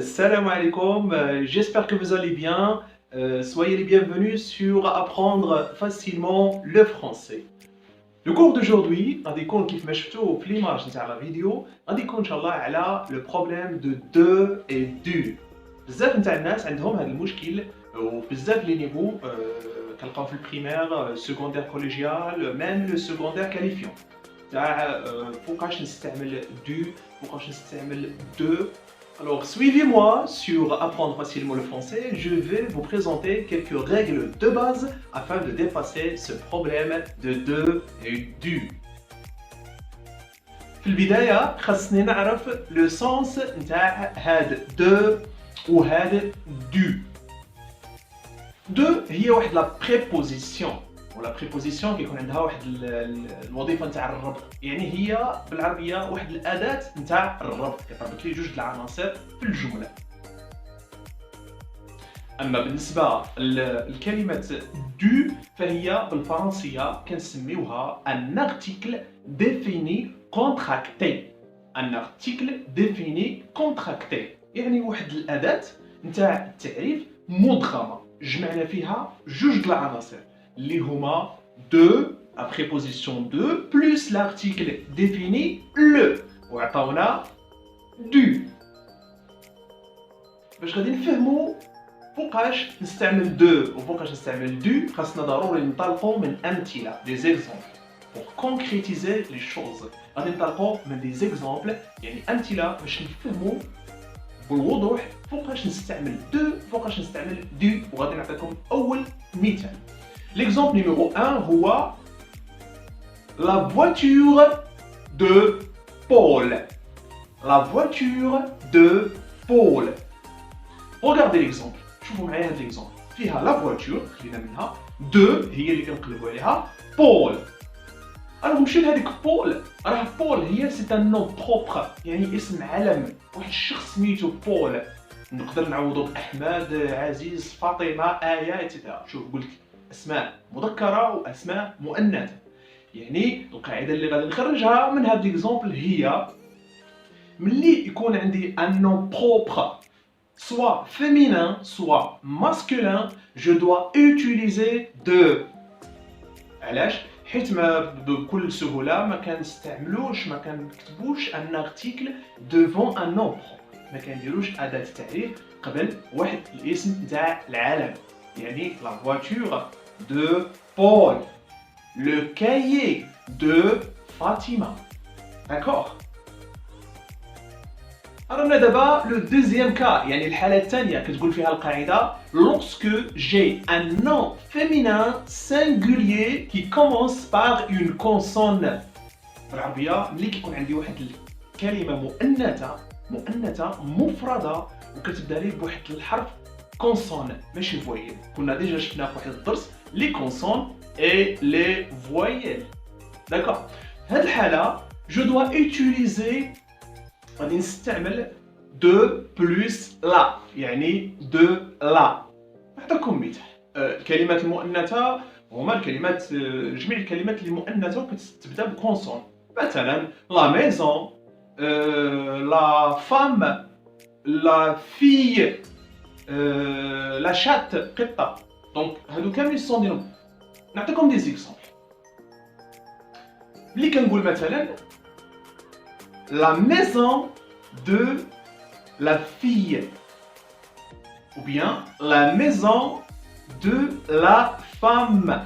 Salam alaikum, j'espère que vous allez bien. Soyez les bienvenus sur Apprendre facilement le français. Le cours d'aujourd'hui, غادي يكون كيف ما شفتوا في l'image نتاع la vidéo، غادي يكون ان شاء الله على le problème de de et du. بزاف نتاع الناس عندهم هذا المشكل وبزاف لي نيفو كنلقاو في البريمير سكوندير كوليجيال ميم لو سكوندير كاليفيون تاع فوقاش نستعمل du فوقاش نستعمل de. Alors, suivez-moi sur Apprendre facilement le français. Je vais vous présenter quelques règles de base afin de dépasser ce problème de et du. في البداية خاصني نعرف le sens نتاع هاد de وهاد du. De هي واحد la préposition. ولا بريبوزيسيون كيكون عندها واحد الوظيفه نتاع الربط، يعني هي بالعربيه واحد الاداه نتاع الربط كتربط لي جوج العناصر في الجمله. اما بالنسبه لكلمه دو فهي بالفرنسيه كنسميوها ان ارتيكل ديفيني كونتراكتي. ان ارتيكل ديفيني كونتراكتي يعني واحد الاداه نتاع التعريف مضخمه جمعنا فيها جوج العناصر اللي هما de, la préposition de, plus l'article défini le. وعطاونا du. باش غادي نفهمو فوقاش نستعمل de وفوقاش نستعمل du خاصنا ضروري ننطلقوا من أمثلة des exemples pour concrétiser les choses. غادي ننطلقوا من des exemples يعني أمثلة باش نفهمو بالوضوح فوقاش نستعمل de فوقاش نستعمل du. وغادي نعطيكم أول مثال. L'exemple numéro 1 هو la voiture de Paul. La voiture de Paul. Regardez l'exemple. شوفوا معايا هذا l'exemple. فيها la voiture خلينا منها de هي اللي كنقلبوا عليها Paul. Alors نمشيو لهذيك بول. راه بول هي سي ان نو بروبر يعني اسم علم واحد الشخص سميتو بول. نقدر نعوضو بأحمد، عزيز، فاطمة، آية ايتترا. شوف قلت اسماء مذكره واسماء مؤنثه، يعني القاعده اللي غادي نخرجها من هذا ليكزامبل هي ملي يكون عندي ان نون بروبر soit féminin soit masculin je dois utiliser de. علاش؟ حيت ما بكل سهوله ما كنستعملوش ما كنكتبوش ان ارتيكل devant un nom propre، ما كنديروش اداه التعريف قبل واحد الاسم نتاع العالم، يعني la voiture de Paul, le cahier de Fatima. D'accord? Alors d'abord le deuxième cas, يعني الحالة الثانية كتقول فيها القاعدة lorsque j'ai un nom féminin singulier qui commence par une consonne. بالعربية ملي كيكون عندي واحد الكلمة مؤنثة مفردة وكتبدا لي بواحد الحرف consonne ماشي voyelle. كنا ديجا شفنا في واحد الدرس les consonnes et les voyelles. D'accord. في هذه الحالة je dois utiliser غادي نستعمل de plus la يعني de la. نعطيكم مثال. الكلمات المؤنثة هما الكلمات جميع الكلمات اللي مؤنثة وكتبدا بكونسون. مثلا la maison, la femme, la fille, la chatte قطة. دونك هادو كاملين سون دي نوم. نعطيكم دي زيكزامبل. ملي كنقول مثلا la maison de la fille ou bien la maison de la femme.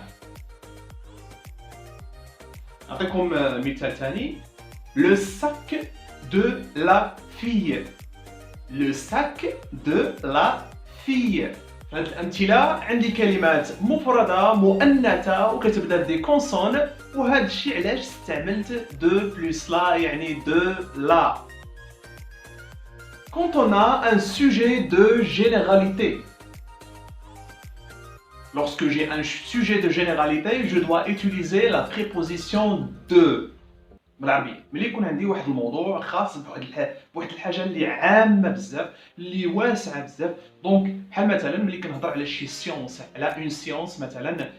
نعطيكم مثال ثاني le sac de la fille. Le sac de la fille. في هذه الأمثلة عندي كلمات مفردة مؤنثة وكتبدا بدي كونسون، وهذا الشيء علاش استعملت دو بلس لا يعني دو لا. Quand on a un sujet de généralité. Lorsque j'ai un sujet de généralité, je dois utiliser la préposition de. بالعربية ملي يكون عندي واحد الموضوع خاص بواحد الحاجه اللي عامه بزاف اللي واسعه بزاف، دونك بحال مثلا ملي كنهضر على شي سيونس على اون سيونس مثلا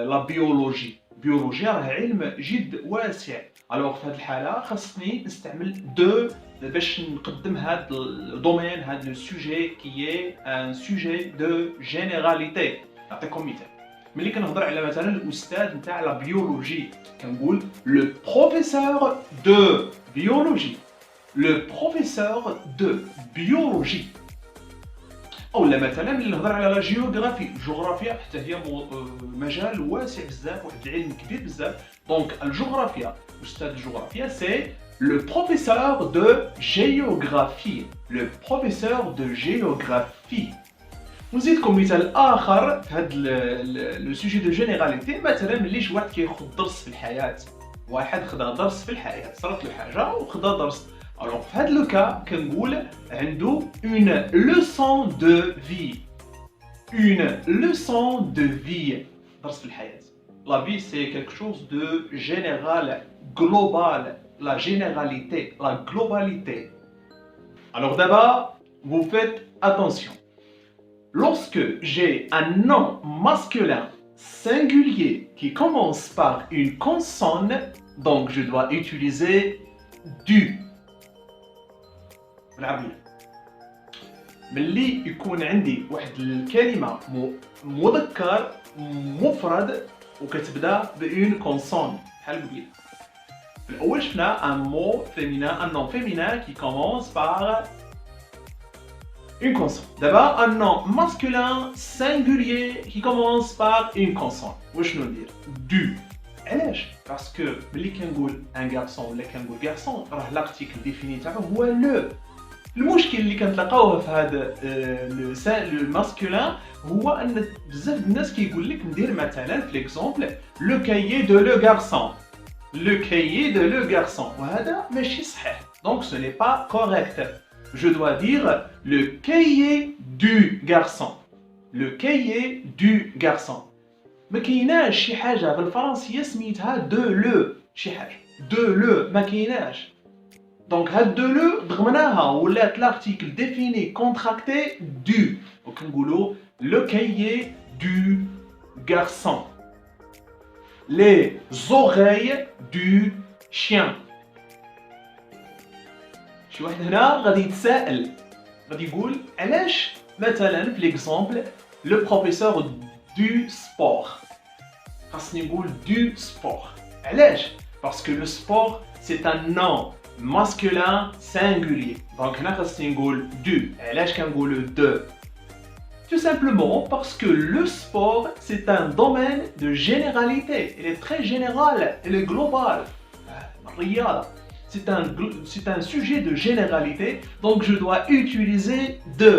لا بيولوجي راه علم جد واسع. الوغ في هذه الحاله خاصني نستعمل دو باش نقدم هذا الدومين هذا لو سوجي كي اي ان سوجي دو جينيراليتي. نعطيكم مثال. ملي كنهضر على مثلا الاستاذ نتاع لا بيولوجي كنقول لو بروفيسور دو بيولوجي، لو بروفيسور دو بيولوجي. اولا مثلا ملي نهضر على لا جيوغرافي، الجغرافيا حتى هي مجال واسع بزاف، واحد العلم كبير بزاف. دونك الجغرافيا، استاذ الجغرافيا سي le professeur de géographie. Le professeur de géographie. نزيدكم مثال اخر في هذا لو سوجي دو جينيراليتي. مثلا ملي شي واحد كياخذ درس في الحياه، واحد خدا درس في الحياه، صارت له حاجه وخدا درس، الوغ في هذا لو كا كنقول عنده اون لوسون دو في. اون لوسون دو في، درس في الحياه. لا في سي كيلكو شوز دو جينيرال، global, la généralité, la globalité. Alors d'abord, vous faites attention. Lorsque j'ai un nom masculin singulier qui commence par une consonne, donc je dois utiliser du. بالعربية. ملي يكون عندي واحد الكلمة مذكر مفرد وكتبدا بأون كونسون بحال قبيله. الأول شفنا un mot féminin, un nom féminin qui commence par une consonne. D'abord un nom masculin singulier qui commence par une consonne. وشنو ندير؟ du. علاش؟ باسكو ملي كنقول ان garçon ولا كنقول garçon راه l'article défini تاعو هو لو. المشكل اللي كنتلاقاوه في هذا لو ماسكولين هو ان بزاف الناس كيقول لك ندير مثلا في ليكزومبل لو كايي دو لو غارسون، le cahier de le garçon. وهذا ماشي صحيح. Donc ce n'est pas correct. Je dois dire le cahier du garçon. Le cahier du garçon. ما كايناش شي حاجة بالفرنسية سميتها دو لو، شي حاجة دو لو ما كايناش. دونك هاد دو لو ضمناها ولات لارتيكل ديفيني كونتراكتي دو، وكنقولوا le cahier du garçon. Les oreilles du chien. شي واحد هنا غادي يتساءل، غادي يقول علاش مثلا في ليكزومبل لو بروفيسور دو سبور خاصني نقول دو سبور. علاش؟ باسكو لو سبور سي ان نون ماسكولين سينغولير، دونك هنا خاصني نقول دو. علاش كنقولوا دو؟ Tout simplement parce que le sport, c'est un domaine de généralité. Il est très général, il est global. C'est un sujet de généralité, donc je dois utiliser de.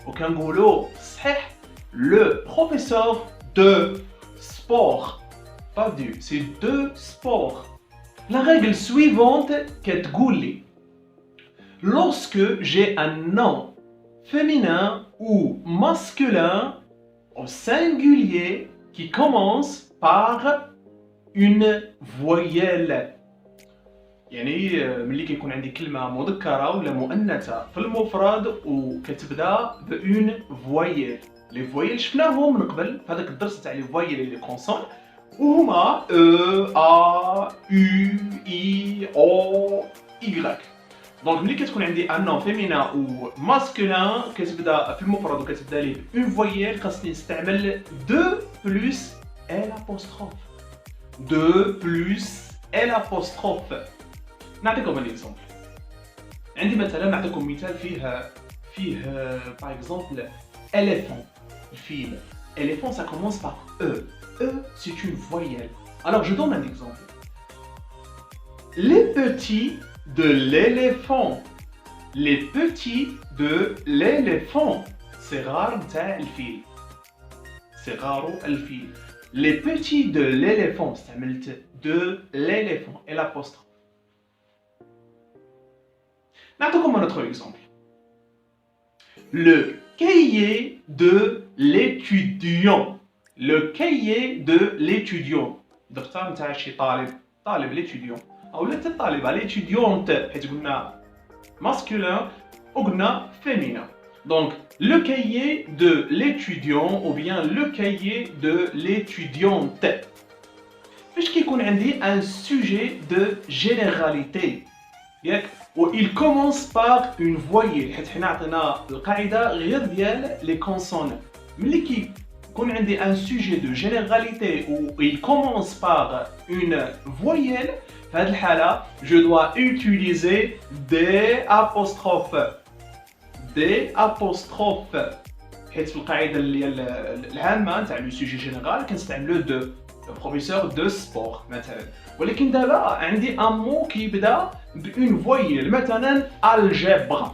Au Kangolo, c'est le professeur de sport. Pas du, c'est de sport. La règle suivante qu'est Gouli. Lorsque j'ai un nom féminin ou masculin au singulier qui commence par une voyelle. يعني ملي كيكون عندي كلمة مذكرة ولا مؤنثة في المفرد وكتبدا بأون فويل. لي فويل شفناهم من قبل في هذاك الدرس تاع لي فويل لي كونسون، وهما او ا يو اي او اي. دونك ملي كتكون عندي ان نون فيمينان و ماسكولين كتبدا في المفرد وكتبدا ليه اون فويل، خاصني نستعمل دو بلس ال ابوستروف. دو بلس ال ابوستروف. نعطيكم ان اكزومبل. عندي مثلا نعطيكم مثال فيه باغ اكزومبل éléphant. الفيل. éléphant ça commence par e. E c'est une voyelle. Alors je donne un exemple. Les petits de l'éléphant. Les petits de l'éléphant. C'est rare تاع الفيل. C'est rare الفيل. Les petits de l'éléphant. استعملت de l'éléphant et l'apostrophe. نعطيكم un autre exemple. Le cahier de l'étudiant. Le cahier de l'étudiant. درتها نتاع شي طالب l'étudiant. أو لا الطالبة l'étudiante حيت قلنا masculin وقلنا féminin. Donc le cahier de l'étudiant ou bien le cahier de l'étudiante. فاش كيكون عندي un sujet de généralité. ياك il commence par une voyelle حيت حنا عطينا القاعده غير ديال لي كونسون ملي كيكون عندي ان سوجي دو جينيراليتي و il commence par une voyelle في هذه الحاله je dois utiliser des apostrophes حيت في القاعده اللي العامه نتاع لو سوجي جينيرال كنستعملو دو بروفيسور دو سبور مثلا ولكن دابا عندي ان مو كيبدا بون فويل مثلا الجبر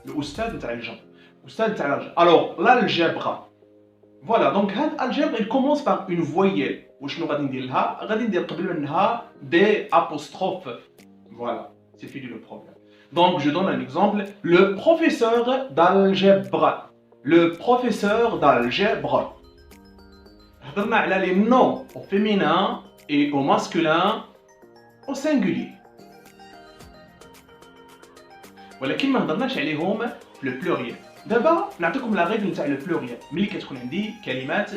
الاستاذ نتاع الجبر استاذ تاع الجبر الوغ l'algèbre فوالا دونك هاد الجبر il commence par une voyelle وشنو غادي ندير لها غادي ندير قبل منها دي apostrophes فوالا c'est fini le problème. Donc je donne un exemple, le professeur d'algèbre هضرنا على les noms au féminin et au masculin au singulier ولكن ما هضرناش عليهم في le pluriel. دابا نعطيكم لا ريغل نتاع le pluriel ملي كتكون عندي كلمات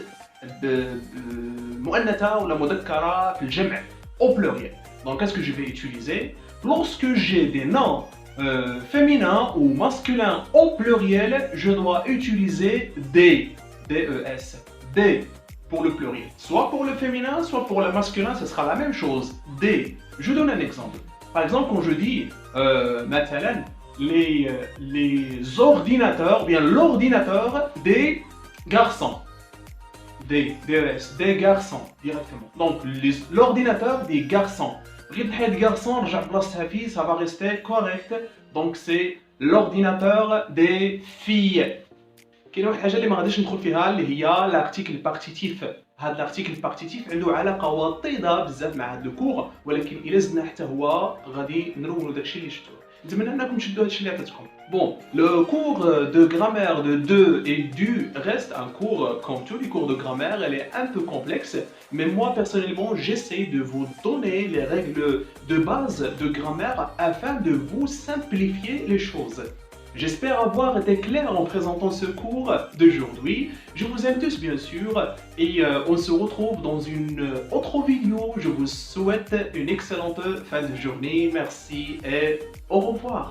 مؤنثة ولا مذكرة في الجمع au pluriel. Donc qu'est-ce que je vais utiliser lorsque j'ai des noms féminins ou masculins au pluriel, je dois utiliser des, des pour le pluriel. Soit pour le féminin, soit pour le masculin, ce sera la même chose. Des. Je donne un exemple. Par exemple, quand je dis مثلا les ordinateurs, bien l'ordinateur des garçons. Des garçons directement. Donc l'ordinateur des garçons. غير بحال garçon رجع بلاصتها فيه ça va rester correct donc c'est l'ordinateur des filles. كاينه واحد الحاجه اللي ما غاديش ندخل فيها اللي هي l'article partitif. هذا l'article partitif عنده علاقه وطيده بزاف مع هذا الكور ولكن الا زدنا حتى هو غادي نرولوا داكشي اللي شفتوه. نتمنى انكم تشدوا هادشي اللي عطيتكم. Bon, le cours de grammaire de de et du reste un cours, comme tous les cours de grammaire, elle est un peu complexe, mais moi personnellement j'essaie de vous donner les règles de base de grammaire afin de vous simplifier les choses. J'espère avoir été clair en présentant ce cours d'aujourd'hui. Je vous aime tous bien sûr et on se retrouve dans une autre vidéo. Je vous souhaite une excellente fin de journée. Merci et au revoir.